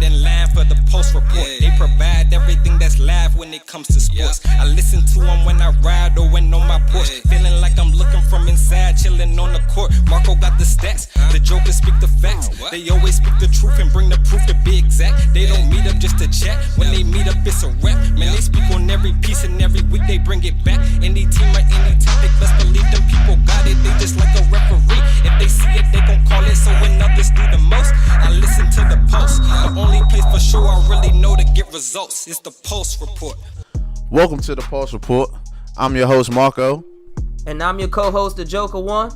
get in line for the post report. They provide everything that's live when it comes to sports. I listen to them when I ride or when on my porch. Feeling like I'm looking from inside, chilling on the court. Marco got the stats, the jokers speak the facts. They always speak the truth and bring the proof to be exact. They don't meet up just to chat. When they meet up, it's a rap. Man, they speak on every piece and every week they bring it back. Any team or any topic, best believe them people got it. They just like a referee. If they see it, they gon' call it. So when others do the most, I listen to the Pulse. The only place for sure I really know to get results is the Pulse Report. Welcome to the Pulse Report. I'm your host, Marco. And I'm your co-host, the Joker One.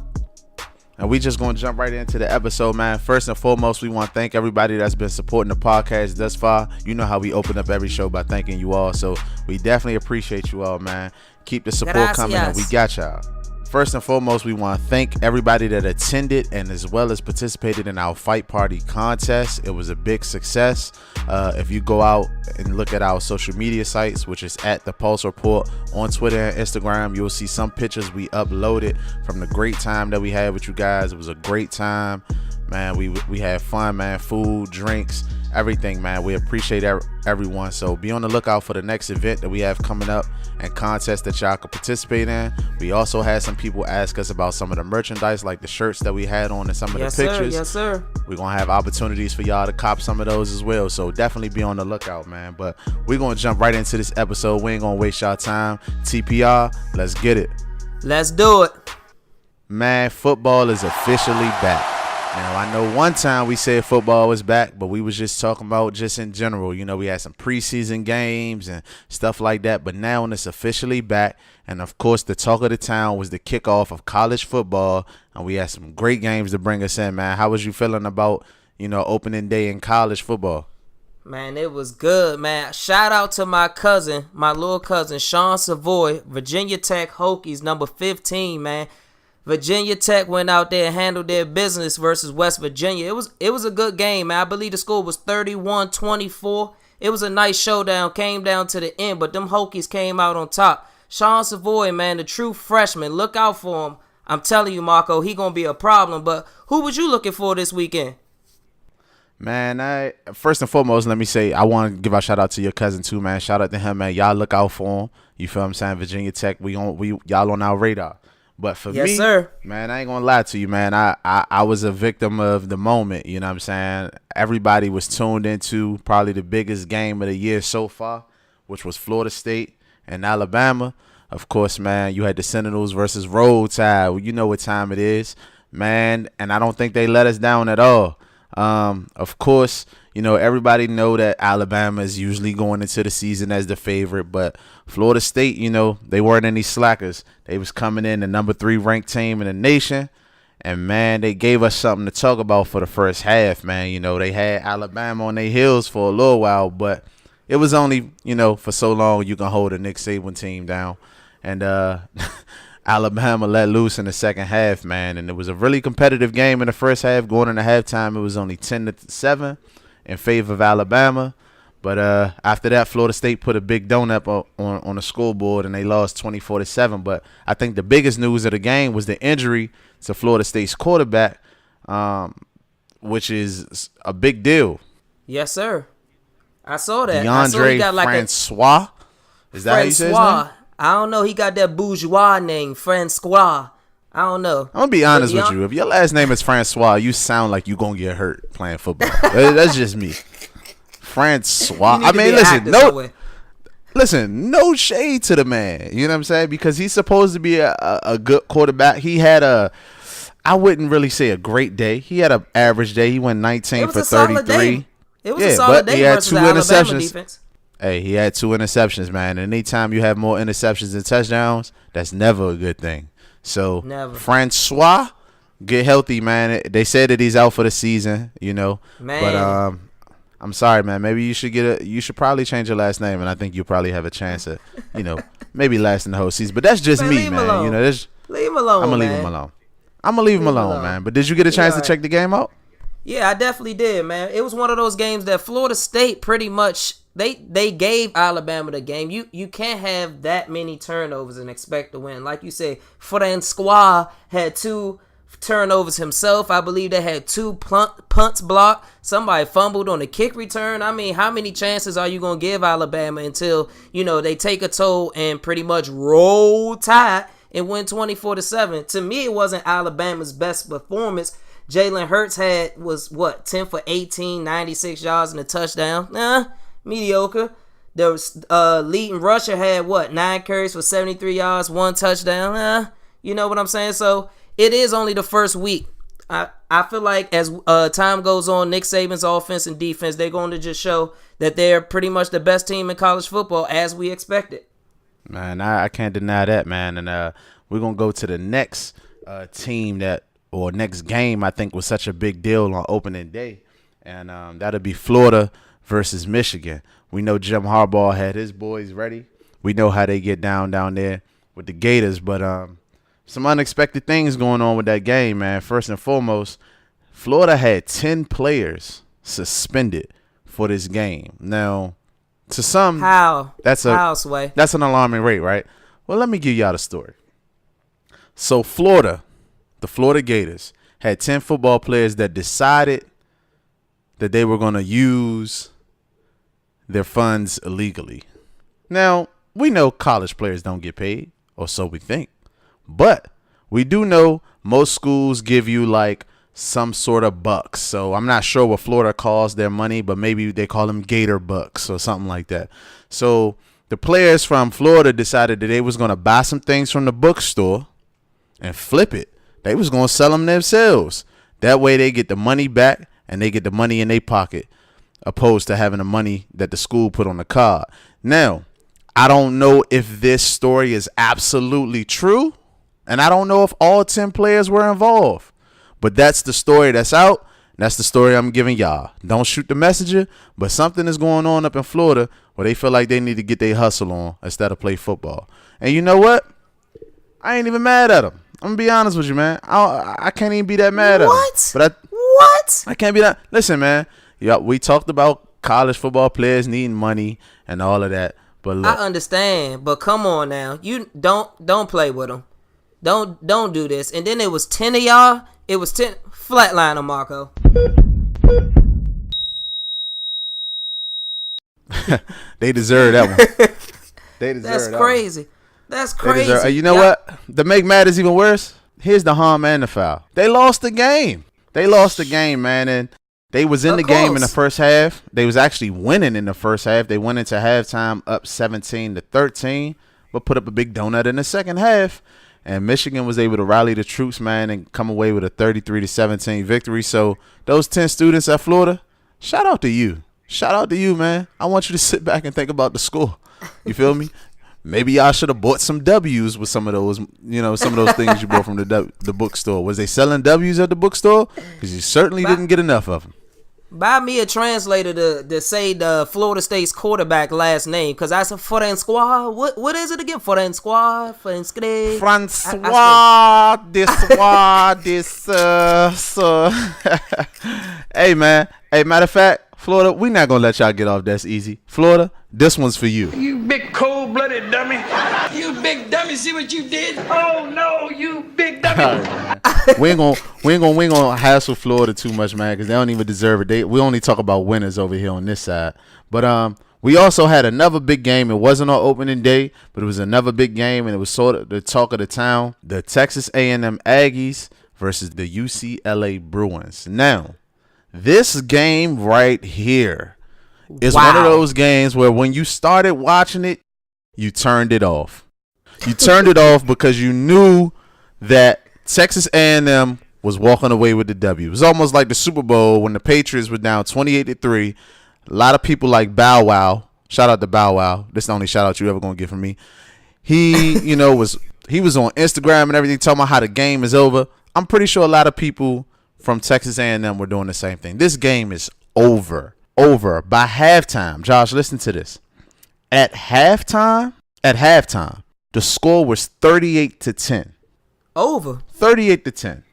And we just going to jump right into the episode, man. First and foremost, we want to thank everybody that's been supporting the podcast thus far. You know how we open up every show by thanking you all. So we definitely appreciate you all, man. Keep the support coming, and we got y'all. First and foremost, we want to thank everybody that attended and as well as participated in our Fight Party contest. It was a big success. If you go out and look at our social media sites, which is at the Pulse Report on Twitter and Instagram, you'll see some pictures we uploaded from the great time that we had with you guys. It was a great time, man. We had fun, man. Food, drinks, everything, man. We appreciate everyone. So be on the lookout for the next event that we have coming up and contests that y'all can participate in. We also had some people ask us about some of the merchandise, like the shirts that we had on and some of the pictures. Yes, sir. We're gonna have opportunities for y'all to cop some of those as well. So definitely be on the lookout, man. But we're gonna jump right into this episode. We ain't gonna waste y'all time. TPR, let's get it. Let's do it. Man, football is officially back. Now, I know one time we said football was back, but we was just talking about just in general. You know, we had some preseason games and stuff like that, but now it's officially back. And, of course, the talk of the town was the kickoff of college football, and we had some great games to bring us in, man. How was you feeling about, opening day in college football? Man, it was good, man. Shout out to my cousin, my little cousin, Sean Savoy, Virginia Tech Hokies, number 15, man. Virginia Tech went out there and handled their business versus West Virginia. It was a good game, man. I believe the score was 31-24. It was a nice showdown. Came down to the end, but them Hokies came out on top. Sean Savoy, man, the true freshman. Look out for him. I'm telling you, Marco, he going to be a problem. But who was you looking for this weekend? Man, first and foremost, let me say I want to give a shout out to your cousin too, man. Shout out to him, man. Y'all look out for him. You feel what I'm saying? Virginia Tech, y'all on our radar. But for me, sir. Man, I ain't gonna lie to you, man. I was a victim of the moment, you know what I'm saying? Everybody was tuned into probably the biggest game of the year so far, which was Florida State and Alabama. Of course, man, you had the Sentinels versus Roll Tide. Well, you know what time it is, man, and I don't think they let us down at all. Of course, everybody know that Alabama is usually going into the season as the favorite, but Florida State, they weren't any slackers. They was coming in the number 3 ranked team in the nation, and man, they gave us something to talk about for the first half, man. They had Alabama on their heels for a little while, but it was only, for so long you can hold a Nick Saban team down, and Alabama let loose in the second half, man, and it was a really competitive game in the first half. Going into halftime, it was only 10-7 in favor of Alabama. But after that, Florida State put a big donut on the scoreboard, and they lost 24-7. But I think the biggest news of the game was the injury to Florida State's quarterback, which is a big deal. Yes, sir. I saw that. DeAndre Francois. Is that how you say his name? I don't know. He got that bourgeois name, Francois. I don't know. I'm going to be honest with you. If your last name is Francois, you sound like you're going to get hurt playing football. That's just me. Francois. I mean, listen, no shade to the man. You know what I'm saying? Because he's supposed to be a good quarterback. He had I wouldn't really say a great day. He had an average day. He went 19 for 33. It was a solid day versus the Alabama defense. Hey, he had 2 interceptions, man. And anytime you have more interceptions than touchdowns, that's never a good thing. So, never. Francois, get healthy, man. They said that he's out for the season, Man. But I'm sorry, man. Maybe you should probably change your last name, and I think you'll probably have a chance at, maybe lasting the whole season. But that's just me, man. Leave him alone. I'm gonna leave him alone. Leave him alone, man. But did you get a chance to check the game out? Yeah, I definitely did, man. It was one of those games that Florida State pretty much they gave Alabama the game. You can't have that many turnovers and expect to win. Like you say, Francois had 2 turnovers himself. I believe they had 2 punts blocked. Somebody fumbled on a kick return. I mean, how many chances are you going to give Alabama until, they take a toll and pretty much roll tide and win 24-7? To me, it wasn't Alabama's best performance. Jalen Hurts was 10 for 18, 96 yards and a touchdown. Mediocre. The leading rusher had 9 carries for 73 yards, 1 touchdown. You know what I'm saying? So it is only the first week. I feel like as time goes on, Nick Saban's offense and defense, they're going to just show that they're pretty much the best team in college football as we expected. Man, I can't deny that, man. And we're going to go to the next team next game I think was such a big deal on opening day. And that'll be Florida versus Michigan. We know Jim Harbaugh had his boys ready. We know how they get down there with the Gators. But some unexpected things going on with that game, man. First and foremost, Florida had 10 players suspended for this game. Now, to some, that's an alarming rate, right? Well, let me give y'all the story. So the Florida Gators had 10 football players that decided that they were going to use their funds illegally. Now, we know college players don't get paid, or so we think. But we do know most schools give you like some sort of bucks. So I'm not sure what Florida calls their money, but maybe they call them Gator bucks or something like that. So the players from Florida decided that they was going to buy some things from the bookstore and flip it. They was going to sell them themselves. That way they get the money back and they get the money in their pocket, opposed to having the money that the school put on the card. Now, I don't know if this story is absolutely true, and I don't know if all 10 players were involved, but that's the story that's out. That's the story I'm giving y'all. Don't shoot the messenger, but something is going on up in Florida where they feel like they need to get their hustle on instead of play football. And you know what? I ain't even mad at them. I'm going to be honest with you, man. I can't even be that mad at them. What? I can't be that. Listen, man. Yeah, we talked about college football players needing money and all of that. But look, I understand, but come on now. You don't play with them. Don't do this. And then it was 10 of y'all. It was 10. Flatliner, Marco. They deserve that one. They deserve That's that crazy. One. That's crazy. You know what? To make matters even worse, here's the harm and the foul. They lost the game. Man, and they was in the game in the first half. They was actually winning in the first half. They went into halftime up 17-13, but put up a big donut in the second half. And Michigan was able to rally the troops, man, and come away with a 33-17 victory. So those 10 students at Florida, shout out to you. Shout out to you, man. I want you to sit back and think about the score. You feel me? Maybe y'all should have bought some W's with some of those, some of those things you bought from the bookstore. Was they selling W's at the bookstore? Because you certainly didn't get enough of them. Buy me a translator to say the Florida State's quarterback last name, because I said Francois. What is it again? Francois. Hey, man. Hey, matter of fact, Florida, we not going to let y'all get off that easy. Florida, this one's for you. You big cold-blooded dummy. You big dummy, see what you did? Oh, no, you big dummy. Right, we ain't gonna hassle Florida too much, man, because they don't even deserve it. We only talk about winners over here on this side. But we also had another big game. It wasn't on opening day, but it was another big game, and it was sort of the talk of the town. The Texas A&M Aggies versus the UCLA Bruins. Now, this game right here is one of those games where when you started watching it, you turned it off. You turned it off because you knew that Texas A&M was walking away with the W. It was almost like the Super Bowl when the Patriots were down 28-3. A lot of people like Bow Wow. Shout out to Bow Wow. This is the only shout out you ever gonna get from me. He, was on Instagram and everything talking about how the game is over. I'm pretty sure a lot of people from Texas A&M were doing the same thing. This game is over by halftime. Josh, listen to this. At halftime, the score was 38-10. Over. 38-10.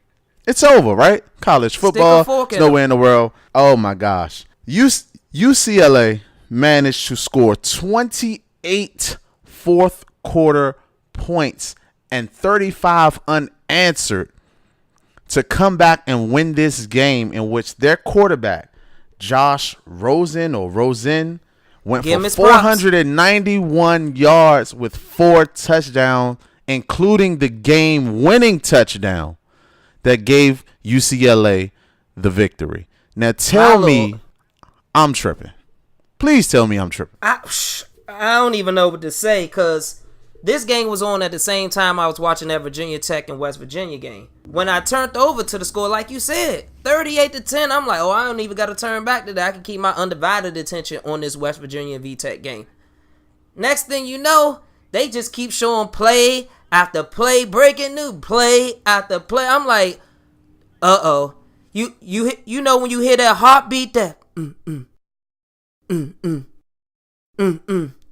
It's over, right? College football. It's nowhere in the world. Oh my gosh. UCLA managed to score 28 fourth quarter points and 35 unanswered to come back and win this game in which their quarterback, Josh Rosen, went Give him for his props. 491 yards with 4 touchdowns, including the game-winning touchdown that gave UCLA the victory. Now tell me I'm tripping. Please tell me I'm tripping. I don't even know what to say, because this game was on at the same time I was watching that Virginia Tech and West Virginia game. When I turned over to the score, like you said, 38-10, I'm like, I don't even got to turn back to that. I can keep my undivided attention on this West Virginia V-Tech game. Next thing you know, they just keep showing play after play, breaking new play after play. I'm like, uh-oh. You know when you hear that heartbeat, that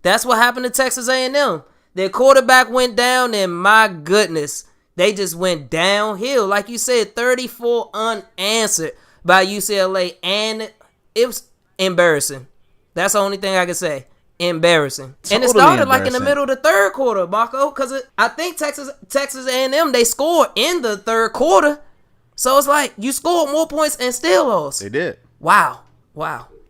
That's what happened to Texas A&M. Their quarterback went down, and my goodness, they just went downhill. Like you said, 34 unanswered by UCLA, and it was embarrassing. That's the only thing I can say. Embarrassing. And it started like in the middle of the third quarter, Marco, because I think Texas A&M, they scored in the third quarter. So it's like you scored more points and still lost. They did. Wow.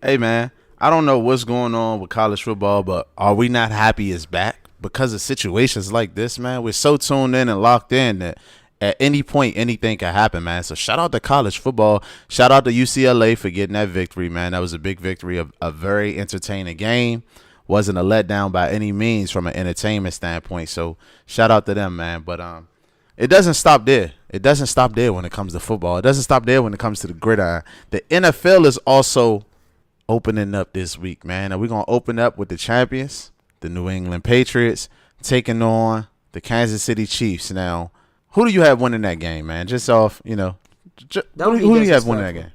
Hey, man, I don't know what's going on with college football, but are we not happy it's back? Because of situations like this, man, we're so tuned in and locked in that at any point, anything can happen, man. So shout out to college football. Shout out to UCLA for getting that victory, man. That was a big victory, of a very entertaining game. Wasn't a letdown by any means from an entertainment standpoint. So shout out to them, man. But it doesn't stop there. It doesn't stop there when it comes to football. It doesn't stop there when it comes to the gridiron. The NFL is also opening up this week, man. And we're going to open up with the champions, the New England Patriots, taking on the Kansas City Chiefs. Now, who do you have winning that game, man? Just off, who do you have winning that game?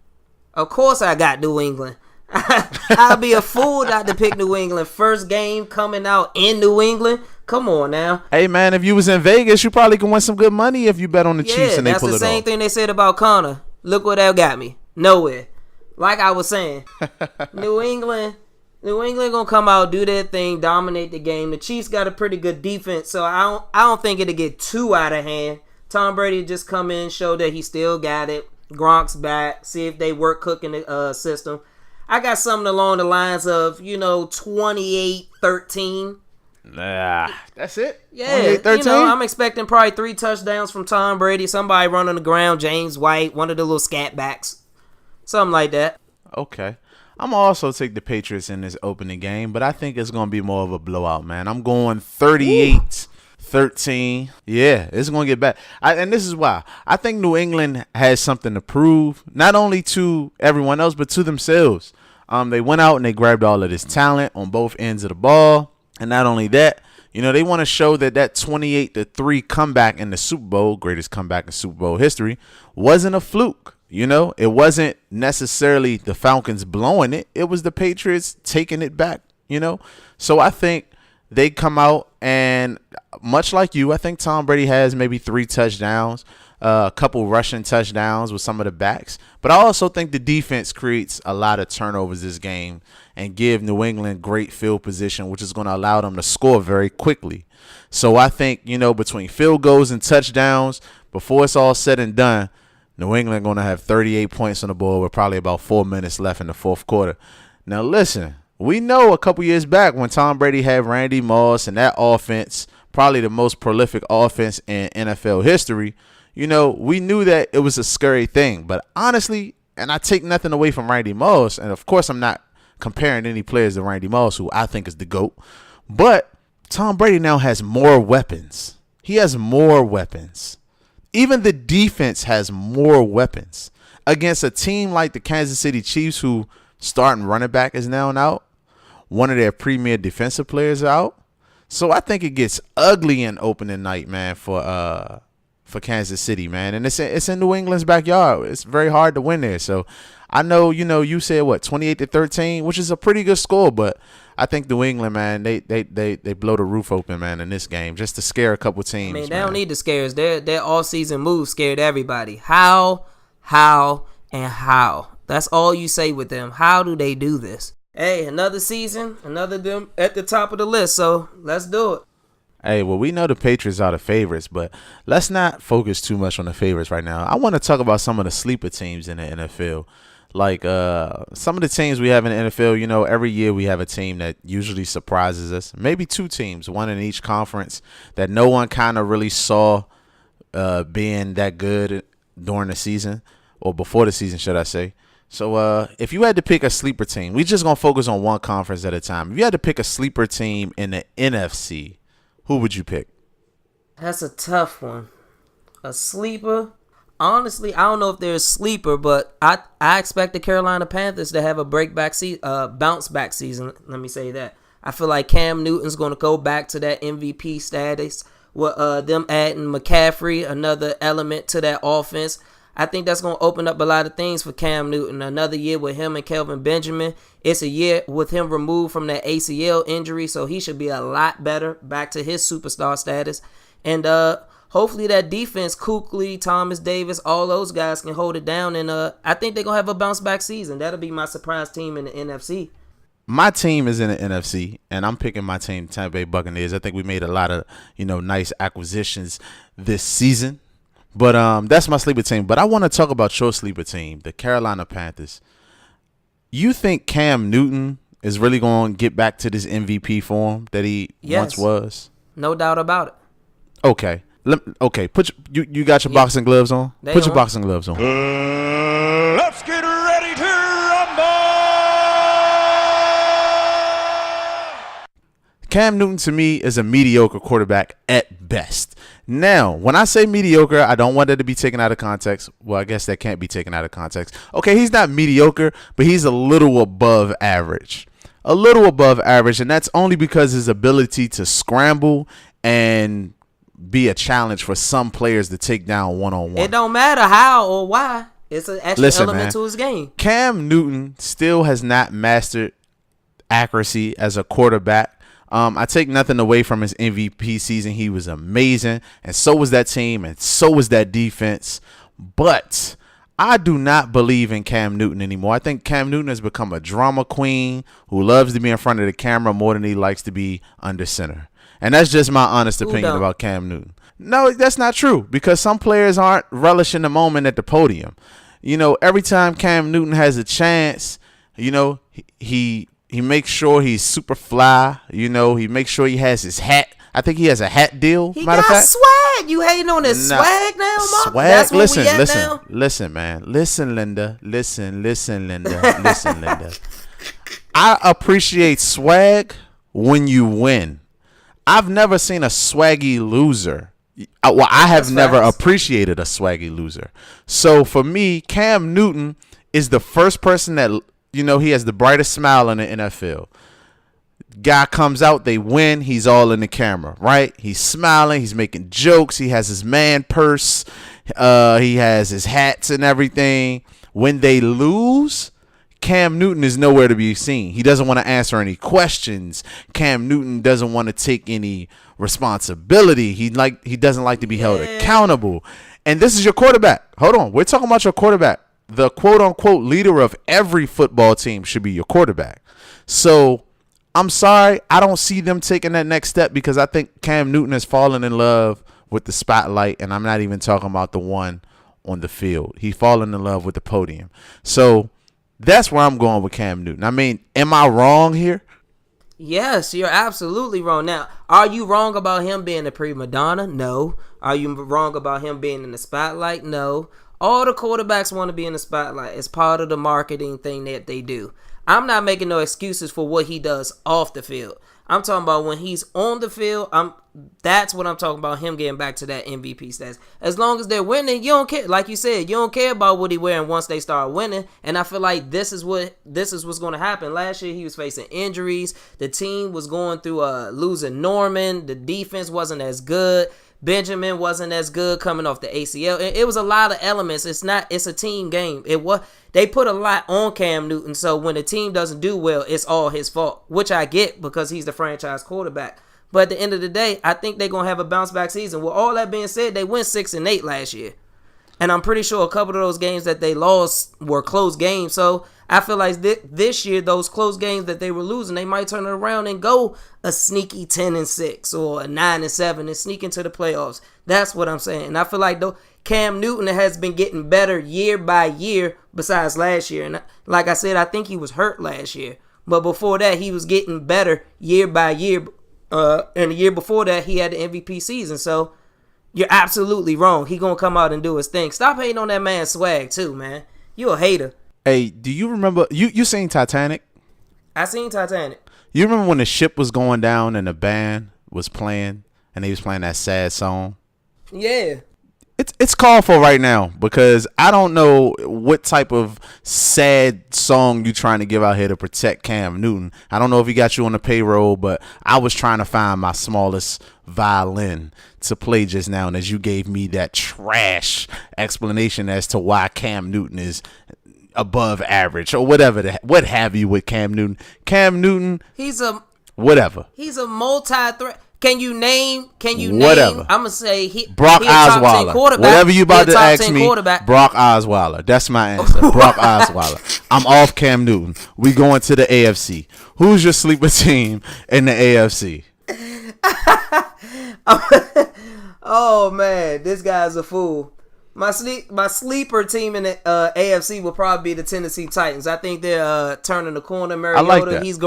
Of course I got New England. I'll be a fool not to pick New England. First game coming out in New England. Come on now. Hey, man, if you was in Vegas, you probably can win some good money if you bet on the Chiefs and they pull it off. That's the same thing they said about Connor. Look where that got me. Nowhere. Like I was saying, New England gonna come out, do their thing, dominate the game. The Chiefs got a pretty good defense, so I don't think it'll get too out of hand. Tom Brady just come in, show that he still got it. Gronk's back. See if they work cooking the system. I got something along the lines of 28-13. Nah, that's it. Yeah, I'm expecting probably 3 touchdowns from Tom Brady. Somebody run on the ground, James White, one of the little scat backs. Something like that. Okay. I'm going to also take the Patriots in this opening game, but I think it's going to be more of a blowout, man. I'm going 38-13. Yeah, it's going to get bad. And this is why. I think New England has something to prove, not only to everyone else, but to themselves. They went out and they grabbed all of this talent on both ends of the ball. And not only that, they want to show that 28-3 comeback in the Super Bowl, greatest comeback in Super Bowl history, wasn't a fluke. It wasn't necessarily the Falcons blowing it. It was the Patriots taking it back, So I think they come out, and much like you, I think Tom Brady has maybe 3 touchdowns, a couple rushing touchdowns with some of the backs. But I also think the defense creates a lot of turnovers this game and give New England great field position, which is going to allow them to score very quickly. So I think, between field goals and touchdowns, before it's all said and done, New England going to have 38 points on the board with probably about 4 minutes left in the fourth quarter. Now, listen, we know a couple years back when Tom Brady had Randy Moss and that offense, probably the most prolific offense in NFL history, we knew that it was a scary thing. But honestly, and I take nothing away from Randy Moss, and of course I'm not comparing any players to Randy Moss, who I think is the GOAT, but Tom Brady now has more weapons. He has more weapons. Even the defense has more weapons against a team like the Kansas City Chiefs, who starting running back is now out. One of their premier defensive players out. So I think it gets ugly in opening night, man, for Kansas City, man. And it's in New England's backyard. It's very hard to win there. So I know, you said 28-13, which is a pretty good score, but I think New England, man, they blow the roof open, man, in this game just to scare a couple teams. I mean, they don't need to scare us. Their all-season moves scared everybody. How, and how. That's all you say with them. How do they do this? Hey, another season, another them at the top of the list, so let's do it. Hey, well, we know the Patriots are the favorites, but let's not focus too much on the favorites right now. I want to talk about some of the sleeper teams in the NFL. Like some of the teams we have in the NFL, you know, every year we have a team that usually surprises us. Maybe two teams, one in each conference that no one kind of really saw being that good during the season, or before the season, should I say. So if you had to pick a sleeper team, we just going to focus on one conference at a time. If you had to pick a sleeper team in the NFC, who would you pick? That's a tough one. A sleeper? Honestly, I don't know if they're a sleeper, but I expect the Carolina Panthers to have a bounce back season. Let me say that. I feel like Cam Newton's going to go back to that MVP status with them adding McCaffrey, another element to that offense. I think that's going to open up a lot of things for Cam Newton. Another year with him and Kelvin Benjamin. It's a year with him removed from that ACL injury, so he should be a lot better, back to his superstar status. And hopefully that defense, Kuechly, Thomas Davis, all those guys can hold it down. And I think they're going to have a bounce-back season. That'll be my surprise team in the NFC. My team is in the NFC, and I'm picking my team, Tampa Bay Buccaneers. I think we made a lot of, nice acquisitions this season. But that's my sleeper team. But I want to talk about your sleeper team, the Carolina Panthers. You think Cam Newton is really going to get back to this MVP form that he once was? No doubt about it. Okay. Okay. You got your boxing gloves on? Put your boxing gloves on. Let's get ready to rumble! Cam Newton, to me, is a mediocre quarterback at best. Now, when I say mediocre, I don't want that to be taken out of context. Well, I guess that can't be taken out of context. Okay, he's not mediocre, but he's a little above average. A little above average, and that's only because his ability to scramble and be a challenge for some players to take down one-on-one. It don't matter how or why. It's an extra element to his game. Cam Newton still has not mastered accuracy as a quarterback. I take nothing away from his MVP season. He was amazing, and so was that team, and so was that defense. But I do not believe in Cam Newton anymore. I think Cam Newton has become a drama queen who loves to be in front of the camera more than he likes to be under center. And that's just my honest opinion about Cam Newton. No, that's not true, because some players aren't relishing the moment at the podium. Every time Cam Newton has a chance, he makes sure he's super fly. He makes sure he has his hat. I think he has a hat deal. He got swag. You hating on his swag now, Mom? Swag. That's what listen, we at listen, now? listen, man. Listen, Linda. Listen, Linda. Listen, Linda. I appreciate swag when you win. I've never seen a swaggy loser. Well, I have never appreciated a swaggy loser. So for me, Cam Newton is the first person that, he has the brightest smile in the NFL. Guy comes out, they win, he's all in the camera, right? He's smiling, he's making jokes, he has his man purse, he has his hats and everything. When they lose, Cam Newton is nowhere to be seen. He doesn't want to answer any questions. Cam Newton doesn't want to take any responsibility. He doesn't like to be held accountable. And this is your quarterback. Hold on. We're talking about your quarterback. The quote-unquote leader of every football team should be your quarterback. So I'm sorry, I don't see them taking that next step, because I think Cam Newton has fallen in love with the spotlight, and I'm not even talking about the one on the field. He's fallen in love with the podium. So that's where I'm going with Cam Newton. I mean, am I wrong here? Yes, you're absolutely wrong. Now, are you wrong about him being a prima donna? No. Are you wrong about him being in the spotlight? No. All the quarterbacks want to be in the spotlight. It's part of the marketing thing that they do. I'm not making no excuses for what he does off the field. I'm talking about when he's on the field. That's what I'm talking about, him getting back to that MVP status. As long as they're winning, you don't care. Like you said, you don't care about what he wearing once they start winning. And I feel like this is what's going to happen. Last year he was facing injuries. The team was going through losing Norman. The defense wasn't as good. Benjamin wasn't as good coming off the ACL. It was a lot of elements. It's a team game. They put a lot on Cam Newton, so when the team doesn't do well, it's all his fault, which I get because he's the franchise quarterback. But at the end of the day, I think they're going to have a bounce-back season. With all that being said, they went 6-8 last year. And I'm pretty sure a couple of those games that they lost were close games. So I feel like this year, those close games that they were losing, they might turn it around and go a sneaky 10-6 or a 9-7 and sneak into the playoffs. That's what I'm saying. And I feel like though Cam Newton has been getting better year by year besides last year. And like I said, I think he was hurt last year. But before that, he was getting better year by year. And the year before that, he had the MVP season. So you're absolutely wrong. He gonna come out and do his thing. Stop hating on that man's swag too, man. You a hater. Hey, do you remember you seen Titanic? I seen Titanic. You remember when the ship was going down and the band was playing and they was playing that sad song? Yeah. It's called for right now because I don't know what type of sad song you trying to give out here to protect Cam Newton. I don't know if he got you on the payroll, but I was trying to find my smallest violin to play just now, and as you gave me that trash explanation as to why Cam Newton is above average or whatever, what have you with Cam Newton. Cam Newton, He's a multi-threat. Can you name? Whatever. I'm gonna say Brock he a top 10 Osweiler. quarterback. Whatever you about He a to top ask 10 me, quarterback. Brock Osweiler. That's my answer. Brock Osweiler. I'm off Cam Newton. We going to the AFC. Who's your sleeper team in the AFC? Oh man, this guy's a fool. My sleeper team in the AFC will probably be the Tennessee Titans. I think they're turning the corner. Mariota, I like that. He's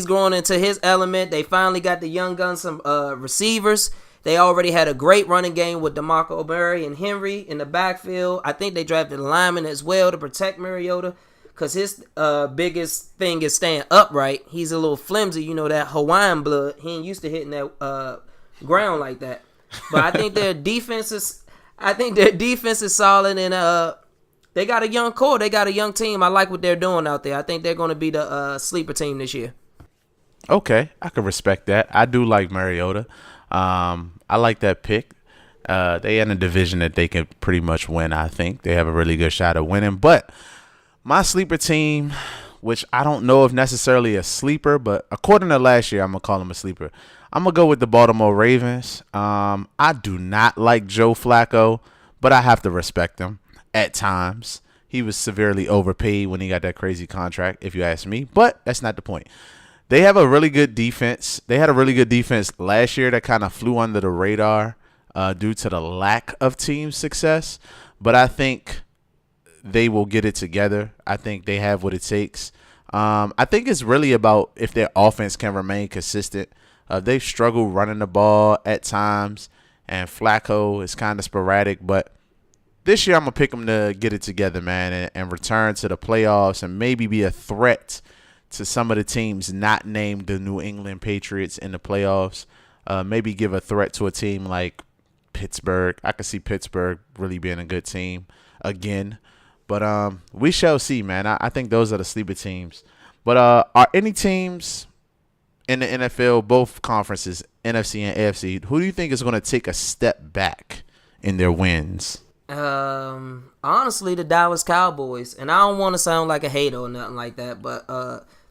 growing into his element. They finally got the young guns, some receivers. They already had a great running game with DeMarco Murray and Henry in the backfield. I think they drafted a lineman as well to protect Mariota because his biggest thing is staying upright. He's a little flimsy, that Hawaiian blood. He ain't used to hitting that ground like that. But I think their defense is solid, and they got a young core. They got a young team. I like what they're doing out there. I think they're going to be the sleeper team this year. Okay, I can respect that. I do like Mariota. I like that pick. They in a division that they can pretty much win, I think. They have a really good shot at winning. But my sleeper team, which I don't know if necessarily a sleeper, but according to last year, I'm going to call them a sleeper. I'm going to go with the Baltimore Ravens. I do not like Joe Flacco, but I have to respect him at times. He was severely overpaid when he got that crazy contract, if you ask me. But that's not the point. They have a really good defense. They had a really good defense last year that kind of flew under the radar due to the lack of team success. But I think they will get it together. I think they have what it takes. I think it's really about if their offense can remain consistent. They've struggled running the ball at times, and Flacco is kind of sporadic. But this year I'm going to pick them to get it together, man, and return to the playoffs and maybe be a threat to some of the teams not named the New England Patriots in the playoffs. Maybe give a threat to a team like Pittsburgh. I could see Pittsburgh really being a good team again. But we shall see, man. I think those are the sleeper teams. But are any teams in the NFL, both conferences, NFC and AFC, who do you think is going to take a step back in their wins? Honestly, the Dallas Cowboys. And I don't want to sound like a hater or nothing like that, but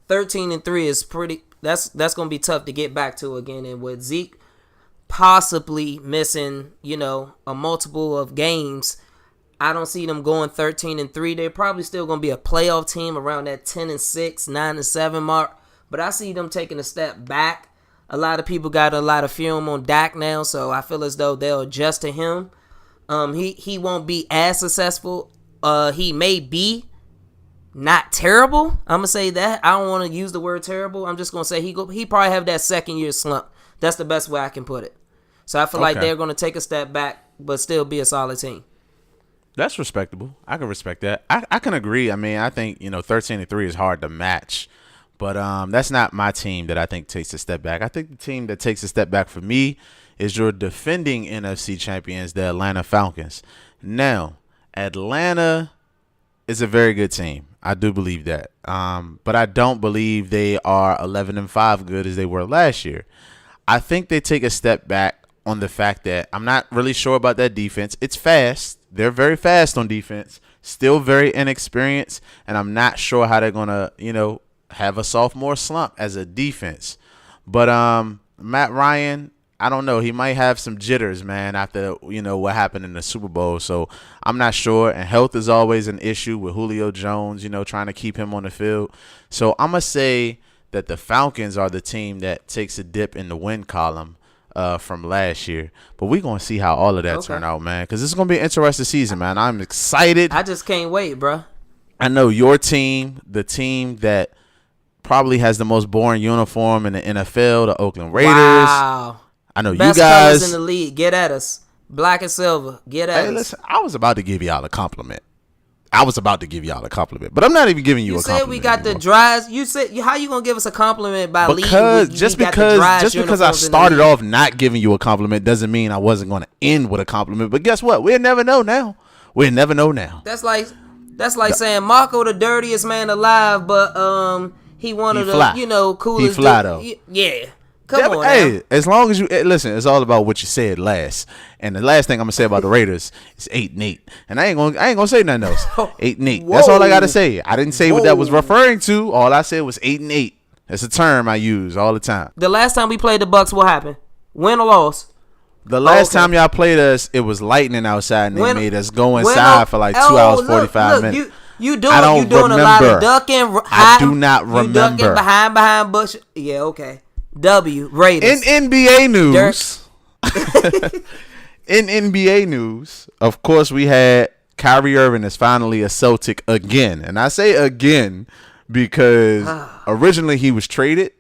13-3 is pretty. That's gonna be tough to get back to again. And with Zeke possibly missing, a multiple of games, I don't see them going 13-3. They're probably still gonna be a playoff team around that 10-6, 9-7 mark. But I see them taking a step back. A lot of people got a lot of film on Dak now, so I feel as though they'll adjust to him. He won't be as successful. He may be not terrible. I'm gonna say that. I don't want to use the word terrible. I'm just gonna say he probably have that second year slump. That's the best way I can put it. So I feel like they're gonna take a step back, but still be a solid team. That's respectable. I can respect that. I can agree. I mean, I think 13-3 is hard to match, but that's not my team that I think takes a step back. I think the team that takes a step back for me is your defending NFC champions, the Atlanta Falcons. Now, Atlanta is a very good team. I do believe that. But I don't believe they are 11-5 good as they were last year. I think they take a step back on the fact that I'm not really sure about that defense. It's fast. They're very fast on defense. Still very inexperienced. And I'm not sure how they're going to, have a sophomore slump as a defense. But Matt Ryan, I don't know. He might have some jitters, man, after, what happened in the Super Bowl. So I'm not sure. And health is always an issue with Julio Jones, trying to keep him on the field. So I'm going to say that the Falcons are the team that takes a dip in the win column from last year. But we're going to see how all of that turn out, man, because this is going to be an interesting season, man. I'm excited. I just can't wait, bro. I know your team, the team that probably has the most boring uniform in the NFL, the Oakland Raiders. Wow. I know Best you guys colors in the league. Get at us. Black and silver. Get at us. Hey, listen, I was about to give y'all a compliment. But I'm not even giving you a compliment. You said we got anymore. the dries. You said how you gonna give us a compliment by because leading? just because I started off not giving you a compliment doesn't mean I wasn't going to end with a compliment. But guess what? We'll never know now. That's like saying Marco the dirtiest man alive, but he one of the coolest. He fly though. Yeah. Come on. Hey, now. as long as you listen, it's all about what you said last. And the last thing I'm gonna say about the Raiders is 8-8, and I ain't gonna say nothing else. 8-8. That's all I gotta say. I didn't say what that was referring to. All I said was 8-8. That's a term I use all the time. The last time we played the Bucks, what happened? Win or loss? The last time y'all played us, it was lightning outside, and they made us go inside for like 2 hours 45 minutes. You doing a lot of ducking. I do not remember. You ducking behind bush. Yeah, okay. W Raiders. In NBA news, of course, we had Kyrie Irving is finally a Celtic again, and I say again because originally he was traded,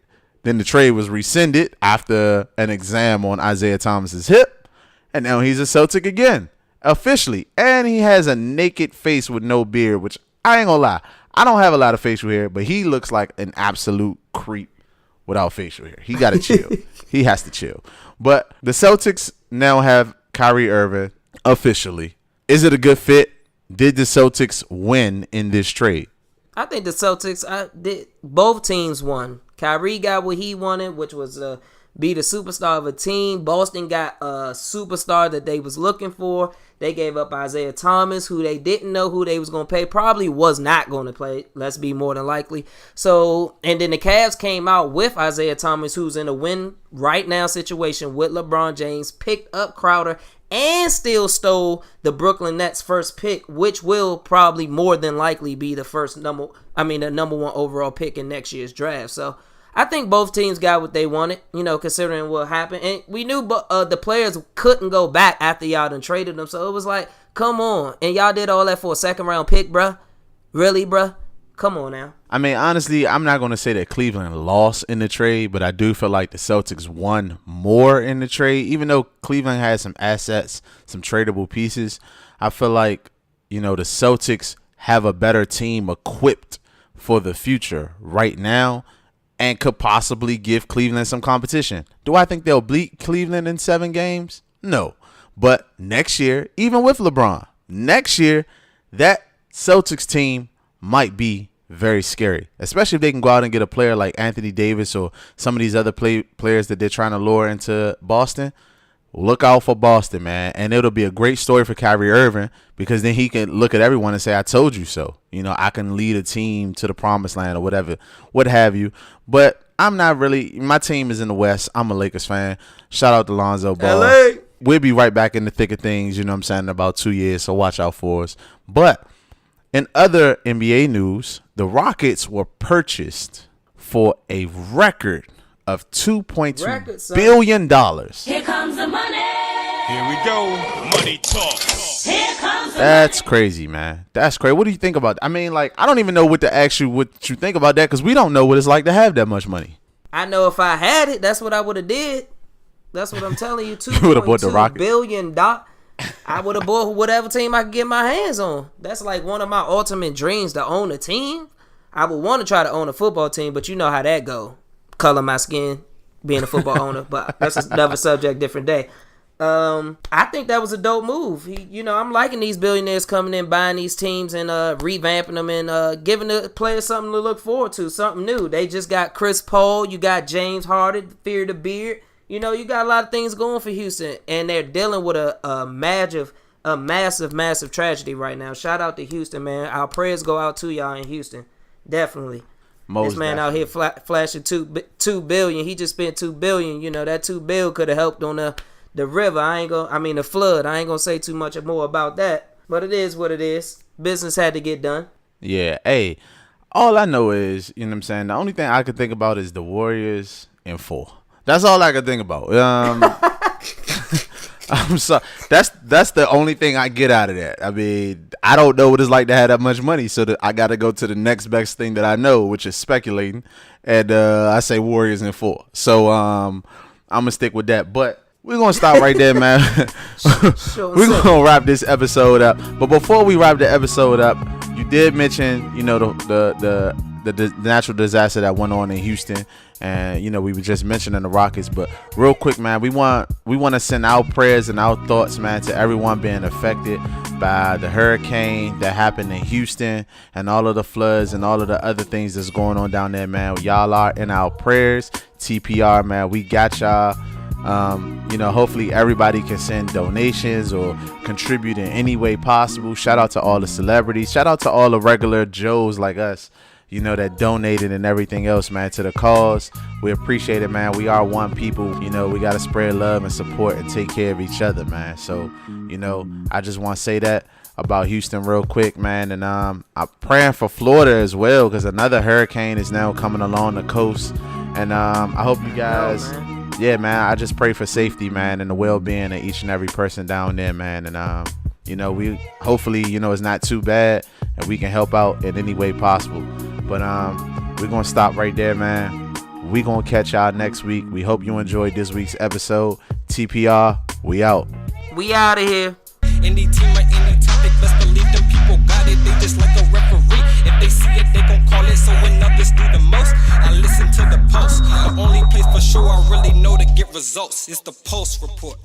then the trade was rescinded after an exam on Isaiah Thomas's hip, and now he's a Celtic again officially, and he has a naked face with no beard, which I ain't gonna lie, I don't have a lot of facial hair, but he looks like an absolute creep. Without facial hair. He got to chill. He has to chill. But the Celtics now have Kyrie Irving officially. Is it a good fit? Did the Celtics win in this trade? I think the Celtics, both teams won. Kyrie got what he wanted, which was be the superstar of a team. Boston got a superstar that they was looking for. They gave up Isaiah Thomas, who they didn't know who they was going to pay. Probably was not going to play. Let's be more than likely. So, and then the Cavs came out with Isaiah Thomas, who's in a win right now situation with LeBron James, picked up Crowder, and still stole the Brooklyn Nets first pick, which will probably more than likely be the number one overall pick in next year's draft. So, I think both teams got what they wanted, considering what happened. And we knew the players couldn't go back after y'all done traded them. So it was like, come on. And y'all did all that for a second-round pick, bruh? Really, bruh? Come on now. I mean, honestly, I'm not going to say that Cleveland lost in the trade, but I do feel like the Celtics won more in the trade. Even though Cleveland had some assets, some tradable pieces, I feel like, the Celtics have a better team equipped for the future right now, and could possibly give Cleveland some competition. Do I think they'll beat Cleveland in 7 games? No. But next year, even with LeBron, that Celtics team might be very scary, especially if they can go out and get a player like Anthony Davis or some of these other players that they're trying to lure into Boston. Look out for Boston, man. And it'll be a great story for Kyrie Irving because then he can look at everyone and say, I told you so. I can lead a team to the promised land or whatever, what have you. But I'm not really, my team is in the West. I'm a Lakers fan. Shout out to Lonzo Ball. LA. We'll be right back in the thick of things, in about 2 years, so watch out for us. But in other NBA news, the Rockets were purchased for a record of $2.2 billion. Here comes the money. Here we go. Money talk. Here comes the That's crazy, man. That's crazy. What do you think about that? I mean, I don't even know what you think about that because we don't know what it's like to have that much money. I know if I had it, that's what I would have did. That's what I'm telling you. You would have bought the $2.2 Rockets. billion. I would have bought whatever team I could get my hands on. That's like one of my ultimate dreams, to own a team. I would want to try to own a football team, but you know how that go. Color my skin, being a football owner, but that's another subject, different day. I think that was a dope move. I'm liking these billionaires coming in, buying these teams and revamping them and giving the players something to look forward to, something new. They just got Chris Paul, you got James Harden, Fear the Beard. You got a lot of things going for Houston, and they're dealing with a massive tragedy right now. Shout out to Houston, man. Our prayers go out to y'all in Houston, definitely. Most this man definitely. out here flashing $2 billion. He just spent $2 billion. You know, that $2 billion could have helped on the river. The flood. I ain't gonna say too much more about that. But it is what it is. Business had to get done. Yeah. Hey, all I know is, you know what I'm saying, the only thing I could think about is the Warriors in 4. That's all I could think about. I'm sorry. That's the only thing I get out of that. I mean, I don't know what it's like to have that much money, so I got to go to the next best thing that I know, which is speculating. And I say Warriors in 4. So I'm gonna stick with that. But we're gonna stop right there, man. We're gonna wrap this episode up. But before we wrap the episode up, you did mention, you know, the natural disaster that went on in Houston, and you know we were just mentioning the Rockets. But real quick, man, we want to send our prayers and our thoughts, man, to everyone being affected by the hurricane that happened in Houston and all of the floods and all of the other things that's going on down there, man. Y'all are in our prayers. TPR, man, we got y'all. You know, hopefully everybody can send donations or contribute in any way possible. Shout out to all the celebrities. Shout out to all the regular Joes like us, you know, that donated and everything else, man, to the cause. We appreciate it, man. We are one people. You know, we got to spread love and support and take care of each other, man. So, you know, I just want to say that about Houston real quick, man. And I'm praying for Florida as well, because another hurricane is now coming along the coast. And I hope you guys... Yeah, man, I just pray for safety, man, and the well-being of each and every person down there, man. And, you know, we hopefully, you know, it's not too bad and we can help out in any way possible. But we're going to stop right there, man. We're going to catch y'all next week. We hope you enjoyed this week's episode. TPR, we out. We out of here. Any team or any topic, best believe them people got it. They just like a referee. If they see it, they gon' call it. So when others do the most, I listen to the Pulse. The only place for sure I really know to get results is the Pulse Report.